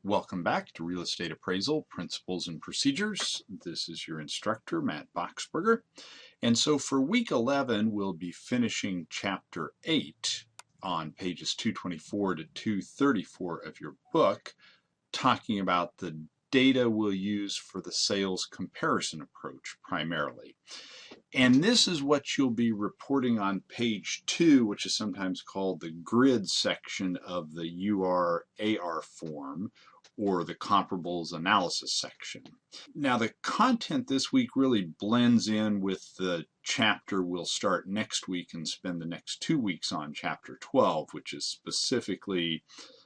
Welcome back to Real Estate Appraisal Principles and Procedures. This is your instructor, Matt Boxberger. And so for week 11, we'll be finishing chapter 8 on pages 224 to 234 of your book, talking about the data we'll use for the sales comparison approach primarily. And this is what you'll be reporting on page 2, which is sometimes called the grid section of the UR-AR form, or the comparables analysis section. Now the content this week really blends in with the chapter we'll start next week and spend the next 2 weeks on, chapter 12, which is specifically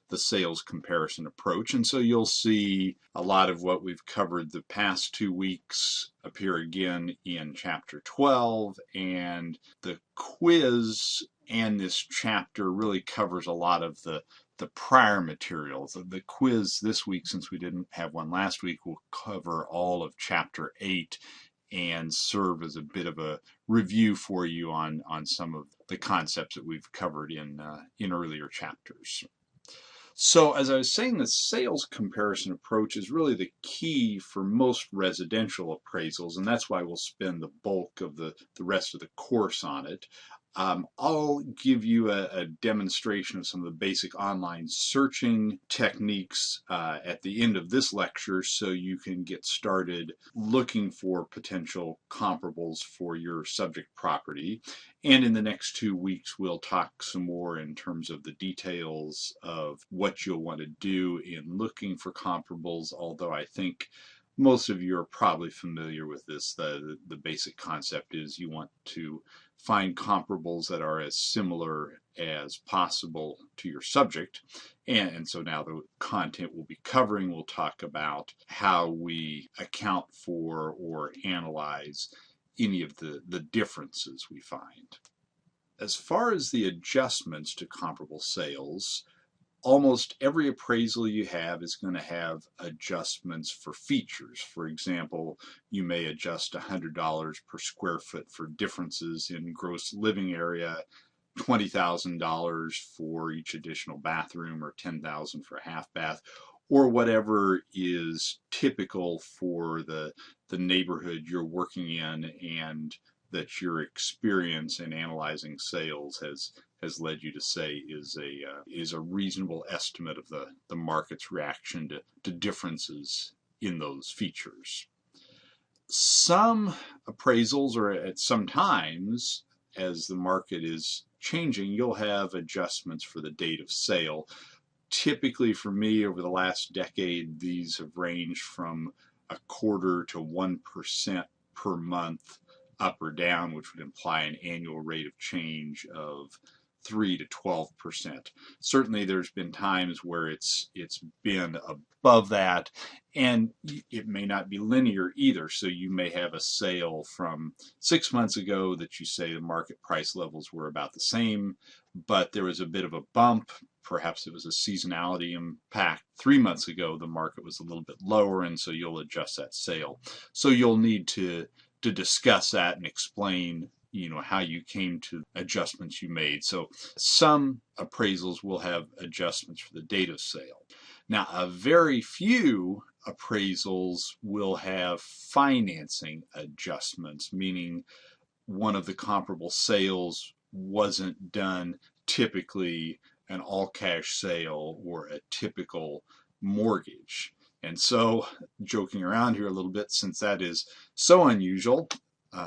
the sales comparison approach. And so you'll see a lot of what we've covered the past 2 weeks appear again in chapter 12, and the quiz and this chapter really covers a lot of the prior materials. The quiz this week, since we didn't have one last week, will cover all of chapter 8 and serve as a bit of a review for you on some of the concepts that we've covered in earlier chapters. So as I was saying, the sales comparison approach is really the key for most residential appraisals, and that's why we'll spend the bulk of the rest of the course on it. I'll give you a demonstration of some of the basic online searching techniques at the end of this lecture, so you can get started looking for potential comparables for your subject property. And in the next 2 weeks, we'll talk some more in terms of the details of what you'll want to do in looking for comparables, although I think most of you are probably familiar with this. The basic concept is you want to find comparables that are as similar as possible to your subject. And so now the content we'll be covering will talk about how we account for or analyze any of the differences we find. As far as the adjustments to comparable sales, almost every appraisal you have is going to have adjustments for features. For example, you may adjust $100 per square foot for differences in gross living area, $20,000 for each additional bathroom, or $10,000 for a half bath, or whatever is typical for the neighborhood you're working in and that your experience in analyzing sales has led you to say is a reasonable estimate of the market's reaction to differences in those features. Some appraisals, or at some times, as the market is changing, you'll have adjustments for the date of sale. Typically for me, over the last decade, these have ranged from 1/4 to 1% per month up or down, which would imply an annual rate of change of 3 to 12%. Certainly there's been times where it's been above that, and it may not be linear either. So you may have a sale from 6 months ago that you say the market price levels were about the same, but there was a bit of a bump. Perhaps it was a seasonality impact. 3 months ago the market was a little bit lower, and so you'll adjust that sale. So you'll need to discuss that and explain how you came to adjustments you made. So some appraisals will have adjustments for the date of sale. Now, a very few appraisals will have financing adjustments, meaning one of the comparable sales wasn't done typically an all-cash sale or a typical mortgage. And so, joking around here a little bit, since that is so unusual,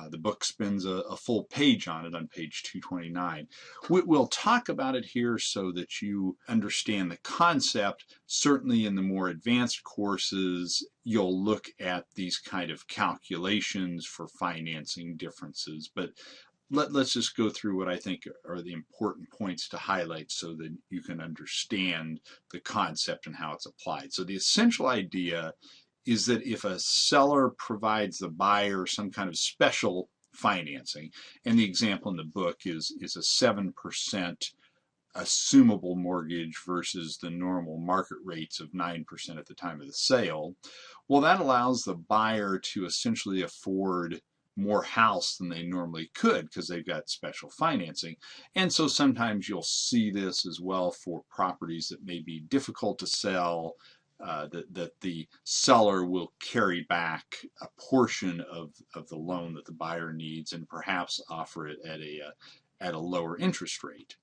the book spends a full page on it on page 229. We'll talk about it here so that you understand the concept. Certainly in the more advanced courses, you'll look at these kind of calculations for financing differences. But let's just go through what I think are the important points to highlight so that you can understand the concept and how it's applied. So the essential idea is that if a seller provides the buyer some kind of special financing, and the example in the book is a 7% assumable mortgage versus the normal market rates of 9% at the time of the sale, well, that allows the buyer to essentially afford more house than they normally could because they've got special financing. And so sometimes you'll see this as well for properties that may be difficult to sell, that the seller will carry back a portion of the loan that the buyer needs and perhaps offer it at a lower interest rate.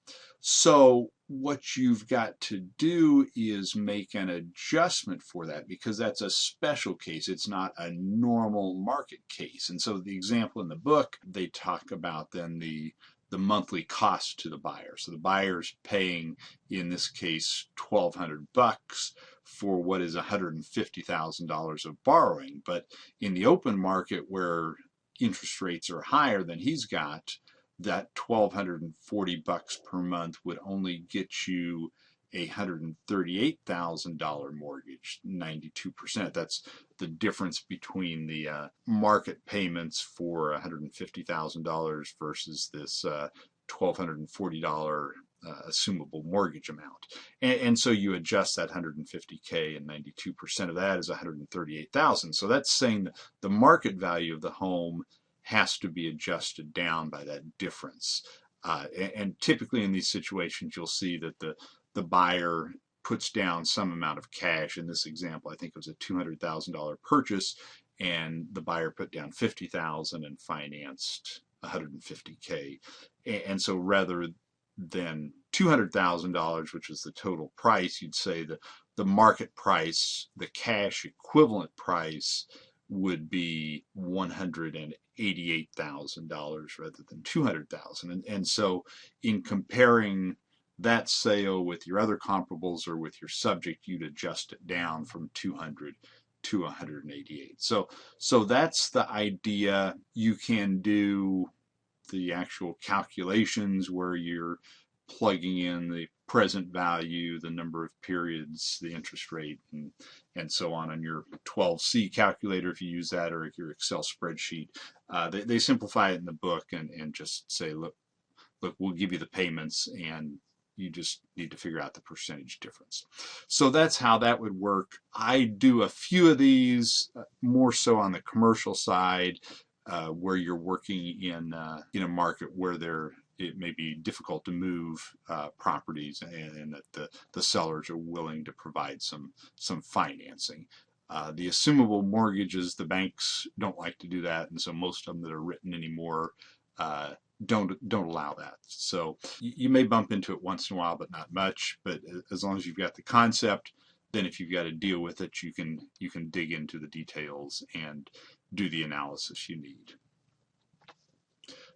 So what you've got to do is make an adjustment for that, because that's a special case. It's not a normal market case. And so the example in the book, they talk about then the monthly cost to the buyer. So the buyer's paying, in this case, $1,200 for what is $150,000 of borrowing. But in the open market, where interest rates are higher than he's got, that $1,240 per month would only get you a $138,000 mortgage, 92%. That's the difference between the market payments for $150,000 versus this $1,240 assumable mortgage amount. And so you adjust that $150K, and 92% of that is $138,000. So that's saying that the market value of the home has to be adjusted down by that difference. And typically in these situations, you'll see that the buyer puts down some amount of cash. In this example, I think it was a $200,000 purchase, and the buyer put down $50,000 and financed $150K. And so rather than $200,000, which is the total price, you'd say the market price, the cash equivalent price, would be $188,000 rather than $200,000. And so in comparing that sale with your other comparables or with your subject, you'd adjust it down from 200 to 188. So that's the idea. You can do the actual calculations where you're plugging in the present value, the number of periods, the interest rate, and so on your 12C calculator if you use that, or your Excel spreadsheet. They simplify it in the book and just say, look, we'll give you the payments, and you just need to figure out the percentage difference. So that's how that would work. I do a few of these, more so on the commercial side, where you're working in a market where it may be difficult to move properties, and that the sellers are willing to provide some financing. The assumable mortgages, the banks don't like to do that, and so most of them that are written anymore don't allow that. So you may bump into it once in a while, but not much. But as long as you've got the concept, then if you've got to deal with it, you can dig into the details and do the analysis you need.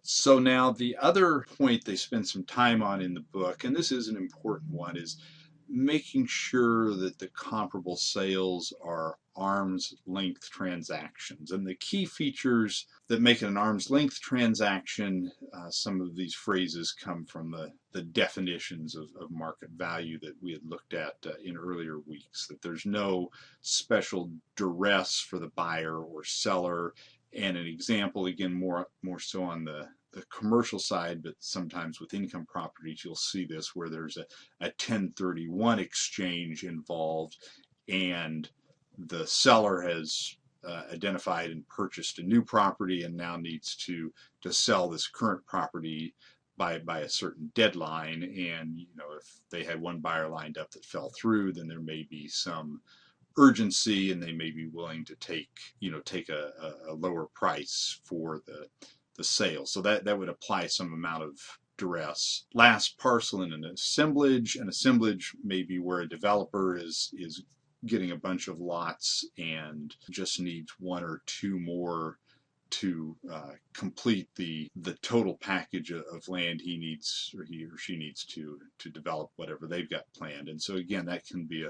So now the other point they spend some time on in the book, and this is an important one, is making sure that the comparable sales are arm's length transactions. And the key features that make it an arm's length transaction, some of these phrases come from the definitions of market value that we had looked at in earlier weeks, that there's no special duress for the buyer or seller. And an example, again, more so on the commercial side, but sometimes with income properties, you'll see this where there's a 1031 exchange involved, and the seller has identified and purchased a new property and now needs to sell this current property by a certain deadline. And if they had one buyer lined up that fell through, then there may be some urgency, and they may be willing to take a lower price for the sale. So that would apply some amount of duress. Last parcel in an assemblage. An assemblage may be where a developer is getting a bunch of lots and just needs one or two more to complete the total package of land he needs, or he or she needs to develop whatever they've got planned. And so again, that can be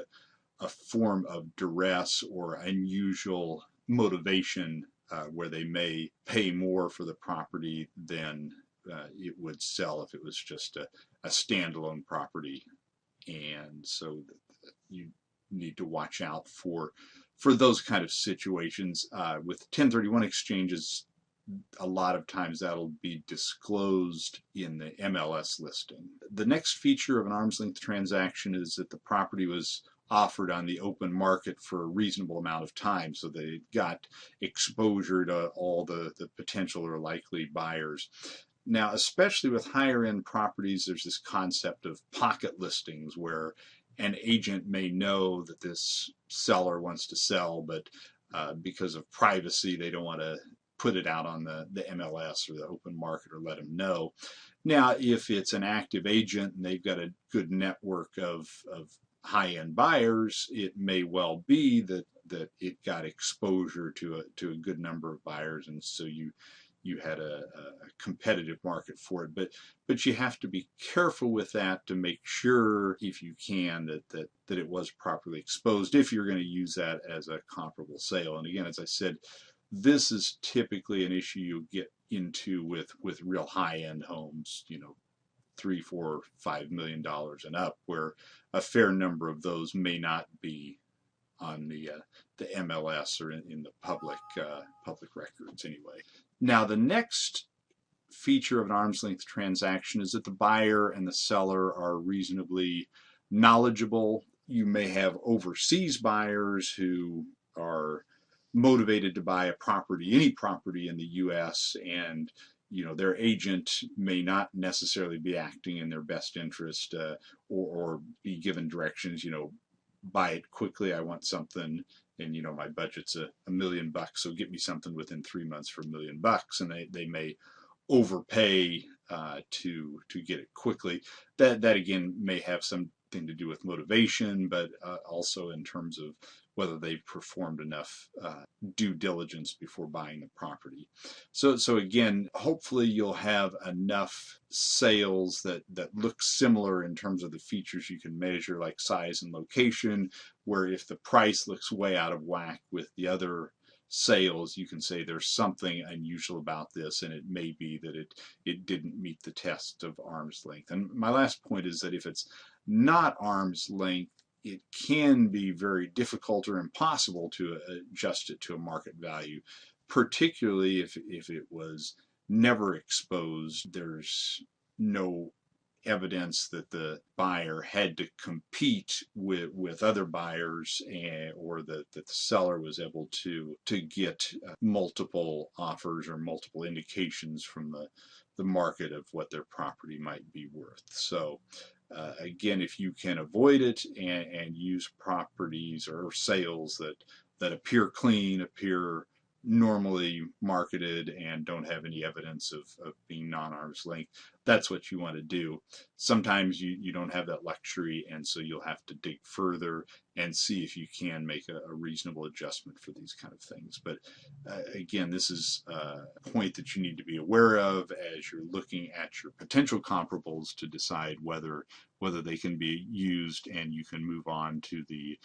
a form of duress or unusual motivation, where they may pay more for the property than it would sell if it was just a standalone property. And so you need to watch out for those kind of situations. With 1031 exchanges, a lot of times that'll be disclosed in the MLS listing. The next feature of an arm's length transaction is that the property was offered on the open market for a reasonable amount of time, so they got exposure to all the potential or likely buyers. Now, especially with higher end properties, there's this concept of pocket listings where an agent may know that this seller wants to sell, but because of privacy, they don't want to put it out on the MLS or the open market or let them know. Now, if it's an active agent and they've got a good network of high-end buyers, it may well be that it got exposure to a good number of buyers, and so you had a competitive market for it. But you have to be careful with that to make sure, if you can, that it was properly exposed if you're going to use that as a comparable sale. And again, as I said, this is typically an issue you'll get into with real high-end homes, you know, $3, $4, $5 million and up, where a fair number of those may not be on the MLS or in the public records anyway. Now, the next feature of an arm's length transaction is that the buyer and the seller are reasonably knowledgeable. You may have overseas buyers who are motivated to buy a property, any property in the U.S., and you know, their agent may not necessarily be acting in their best interest, or be given directions, you know, buy it quickly, I want something, and you know, my budget's $1 million, so get me something within 3 months for $1 million, and they may overpay to get it quickly. That again may have something to do with motivation, but also in terms of whether they performed enough due diligence before buying the property. So again, hopefully you'll have enough sales that look similar in terms of the features you can measure, like size and location, where if the price looks way out of whack with the other sales, you can say there's something unusual about this, and it may be that it didn't meet the test of arm's length. And my last point is that if it's not arm's length, it can be very difficult or impossible to adjust it to a market value, particularly if it was never exposed. There's no evidence that the buyer had to compete with other buyers, or that the seller was able to get multiple offers or multiple indications from the market of what their property might be worth. So again, if you can avoid it and use properties or sales that appear clean, appear normally marketed, and don't have any evidence of being non-arm's length, that's what you want to do. Sometimes you don't have that luxury, and so you'll have to dig further and see if you can make a reasonable adjustment for these kind of things. But again, this is a point that you need to be aware of as you're looking at your potential comparables to decide whether they can be used, and you can move on to the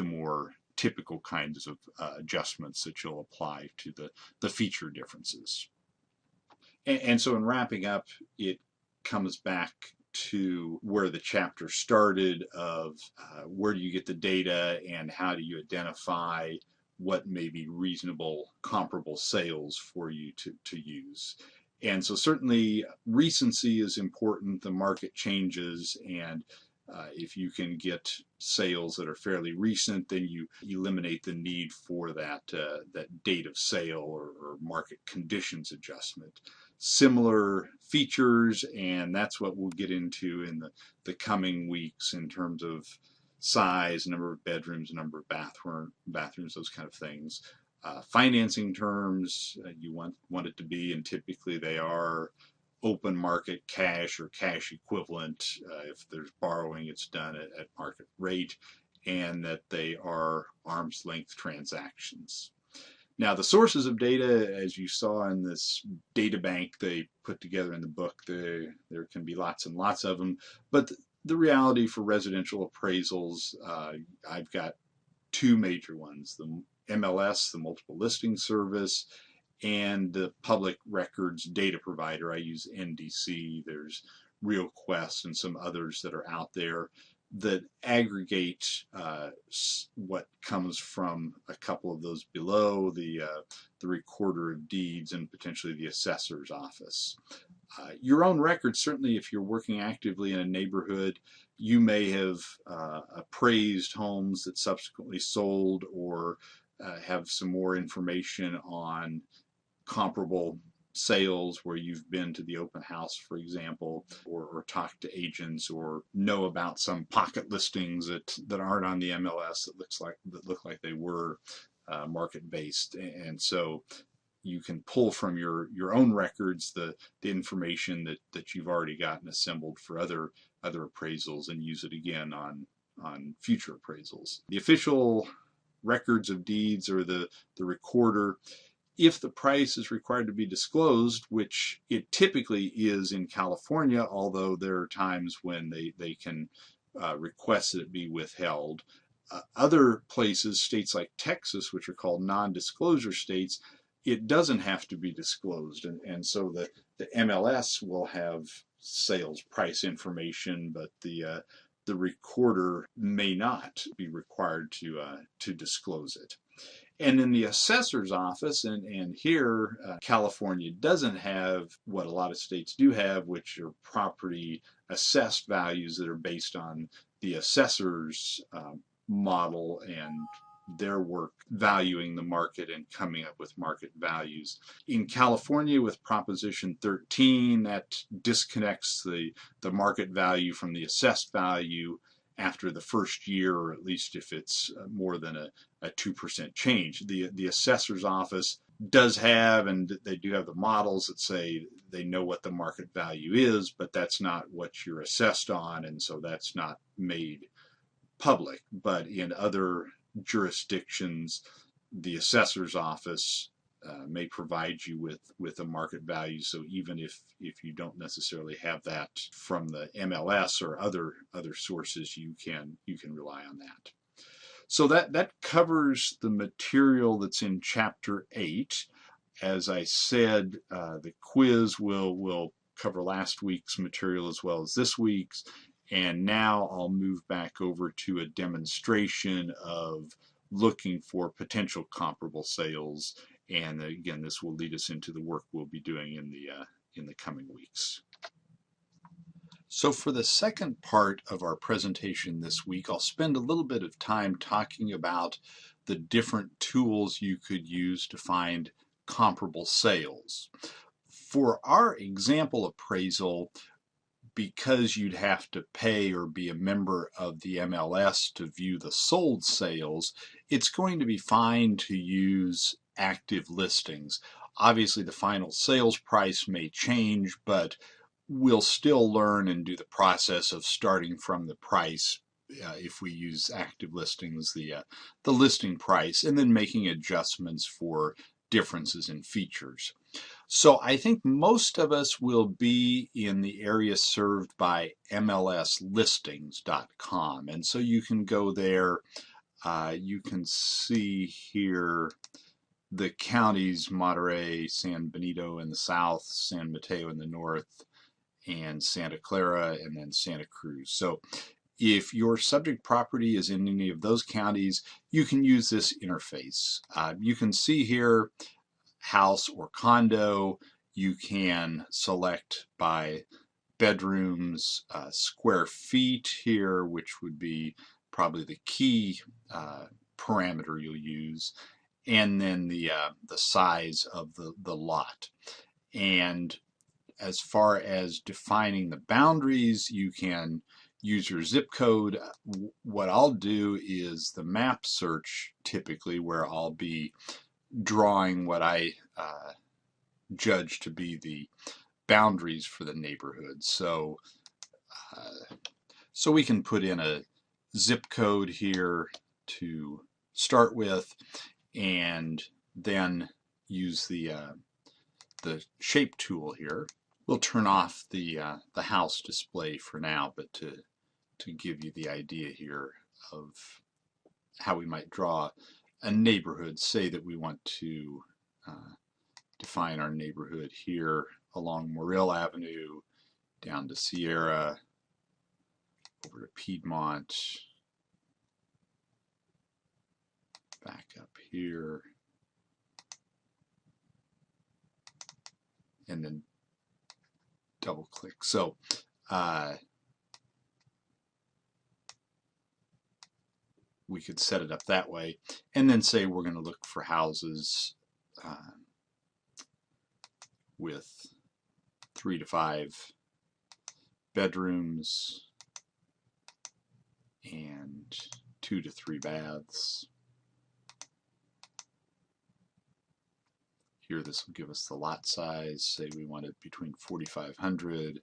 more typical kinds of adjustments that you'll apply to the feature differences. And so in wrapping up, it comes back to where the chapter started of where do you get the data and how do you identify what may be reasonable comparable sales for you to use. And so certainly recency is important. The market changes, and if you can get sales that are fairly recent, then you eliminate the need for that date of sale or market conditions adjustment. Similar features, and that's what we'll get into in the coming weeks in terms of size, number of bedrooms, number of bathrooms, those kind of things. Financing terms, you want it to be, and typically they are open market cash or cash equivalent. If there's borrowing, it's done at market rate, and that they are arm's length transactions. Now, the sources of data, as you saw in this data bank they put together in the book, there can be lots and lots of them, but the reality for residential appraisals, I've got two major ones: the MLS, the Multiple Listing Service, and the public records data provider. I use NDC. There's RealQuest and some others that are out there that aggregate what comes from a couple of those below, the recorder of deeds and potentially the assessor's office. Your own records, certainly if you're working actively in a neighborhood, you may have appraised homes that subsequently sold, or have some more information on comparable sales where you've been to the open house, for example, or talked to agents, or know about some pocket listings that aren't on the MLS that look like they were market based, and so you can pull from your own records the information that you've already gotten assembled for other appraisals and use it again on future appraisals. The official records of deeds, or the recorder, if the price is required to be disclosed, which it typically is in California, although there are times when they can request that it be withheld. Other places, states like Texas, which are called non-disclosure states, it doesn't have to be disclosed, and so the MLS will have sales price information, but the recorder may not be required to disclose it. And in the assessor's office, and here California doesn't have what a lot of states do have, which are property assessed values that are based on the assessor's model and their work valuing the market and coming up with market values. In California, with Proposition 13, that disconnects the market value from the assessed value after the first year, or at least if it's more than a 2% change. The assessor's office does have, and they do have the models that say they know what the market value is, but that's not what you're assessed on, and so that's not made public. But in other jurisdictions, the assessor's office may provide you with a market value. So even if you don't necessarily have that from the MLS or other sources, you can rely on that. So that covers the material that's in Chapter 8. As I said, the quiz will cover last week's material as well as this week's. And now I'll move back over to a demonstration of looking for potential comparable sales. And again, this will lead us into the work we'll be doing in the coming weeks. So for the second part of our presentation this week, I'll spend a little bit of time talking about the different tools you could use to find comparable sales. For our example appraisal, because you'd have to pay or be a member of the MLS to view the sold sales, it's going to be fine to use active listings. Obviously, the final sales price may change, but we'll still learn and do the process of starting from the price if we use active listings, the listing price, and then making adjustments for differences in features. So I think most of us will be in the area served by MLSlistings.com, and so you can go there. You can see here the counties: Monterey, San Benito in the south, San Mateo in the north, and Santa Clara, and then Santa Cruz. So if your subject property is in any of those counties, you can use this interface. You can see here house or condo. You can select by bedrooms, square feet here, which would be probably the key parameter you'll use, and then the size of the lot. And as far as defining the boundaries, you can use your zip code. What I'll do is the map search, typically, where I'll be drawing what I judge to be the boundaries for the neighborhood. So we can put in a zip code here to start with, and then use the shape tool here. We'll turn off the house display for now, but to give you the idea here of how we might draw a neighborhood. Say that we want to define our neighborhood here along Morrill Avenue, down to Sierra, over to Piedmont, back up here, and then double click. So we could set it up that way, and then say we're going to look for houses with 3 to 5 bedrooms and 2 to 3 baths. Here this will give us the lot size. Say we want it between 4,500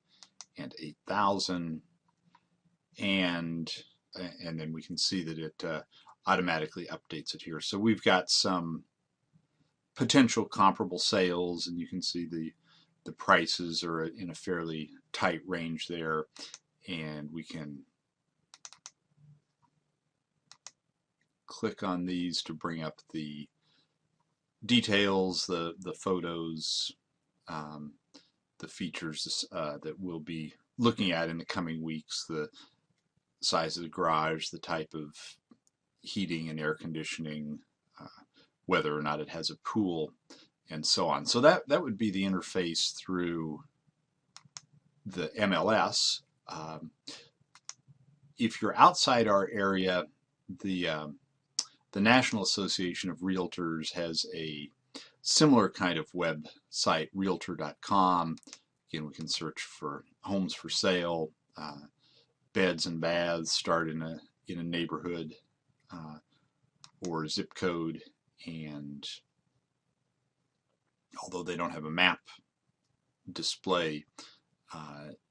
and 8,000, and then we can see that it automatically updates it here. So we've got some potential comparable sales, and you can see the prices are in a fairly tight range there, and we can click on these to bring up the details, the photos, the features that we'll be looking at in the coming weeks, the size of the garage, the type of heating and air conditioning, whether or not it has a pool, and so on. So that would be the interface through the MLS. If you're outside our area, the National Association of Realtors has a similar kind of website, realtor.com. Again, we can search for homes for sale, beds and baths, start in a neighborhood or zip code, and although they don't have a map display,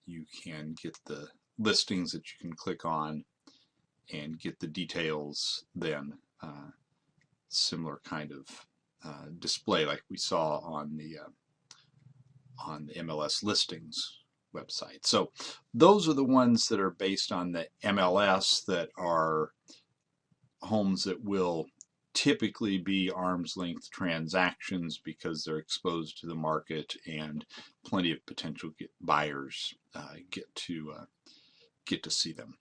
you can get the listings that you can click on and get the details then. Similar kind of display like we saw on the MLS listings website. So those are the ones that are based on the MLS that are homes that will typically be arm's length transactions because they're exposed to the market and plenty of potential buyers get to see them.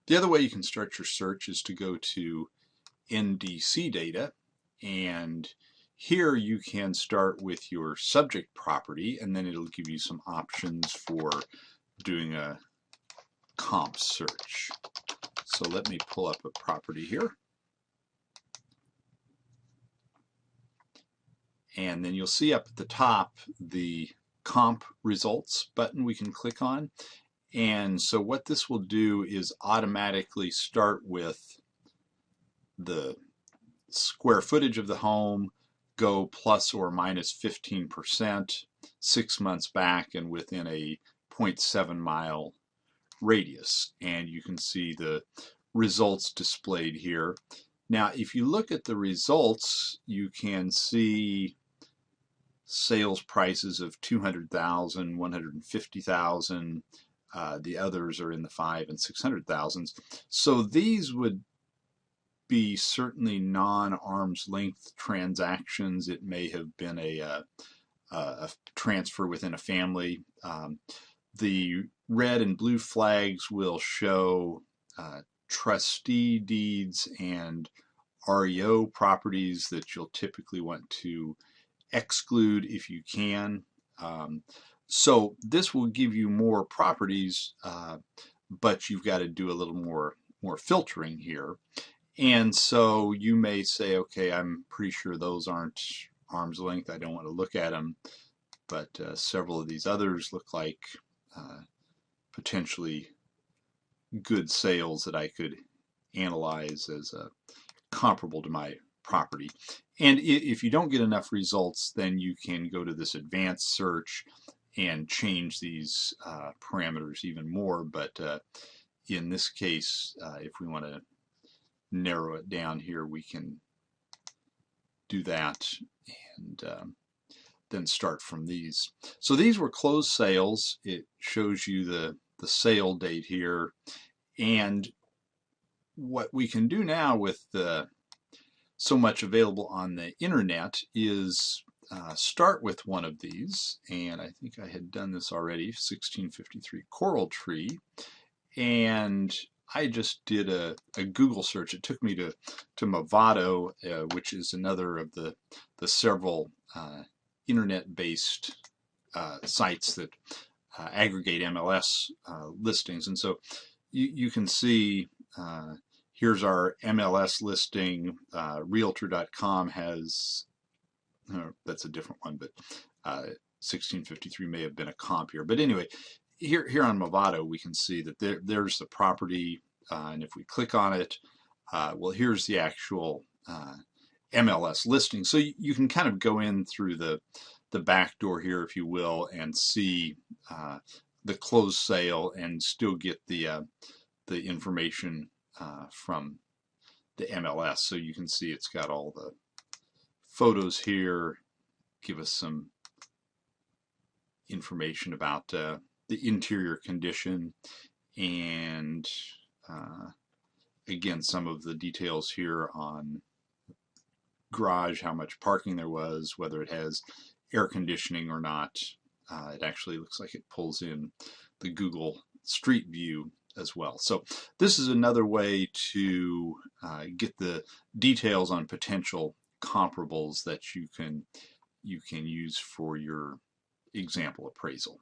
The other way you can start your search is to go to NDC data, and here you can start with your subject property, and then it'll give you some options for doing a comp search. So let me pull up a property here, and then you'll see up at the top the comp results button we can click on. And so what this will do is automatically start with the square footage of the home, go plus or minus 15%, 6 months back and within a 0.7 mile radius. And you can see the results displayed here. Now, if you look at the results, you can see sales prices of 200,000, 150,000. The others are in the 500,000 and 600,000s. So these would be certainly non-arm's length transactions. It may have been a transfer within a family. The red and blue flags will show trustee deeds and REO properties that you'll typically want to exclude if you can. So this will give you more properties, but you've got to do a little more filtering here. And so you may say, okay, I'm pretty sure those aren't arm's length. I don't want to look at them. But several of these others look like potentially good sales that I could analyze as comparable to my property. And if you don't get enough results, then you can go to this advanced search and change these parameters even more. But in this case, if we want to narrow it down here, we can do that and then start from these. So these were closed sales. It shows you the sale date here, and what we can do now with so much available on the internet is start with one of these, and I think I had done this already, 1653 Coral Tree, and I just did a Google search. It took me to Movado, which is another of the several internet-based sites that aggregate MLS listings. And so you can see here's our MLS listing. Realtor.com has, that's a different one, but 1653 may have been a comp here. But anyway, here on Movado, we can see that there's the property, and if we click on it, well, here's the actual MLS listing. So you can kind of go in through the back door here, if you will, and see the closed sale and still get the information from the MLS. So you can see it's got all the photos here, give us some information about the interior condition, and again, some of the details here on garage, how much parking there was, whether it has air conditioning or not. It actually looks like it pulls in the Google Street View as well. So this is another way to get the details on potential comparables that you can use for your example appraisal.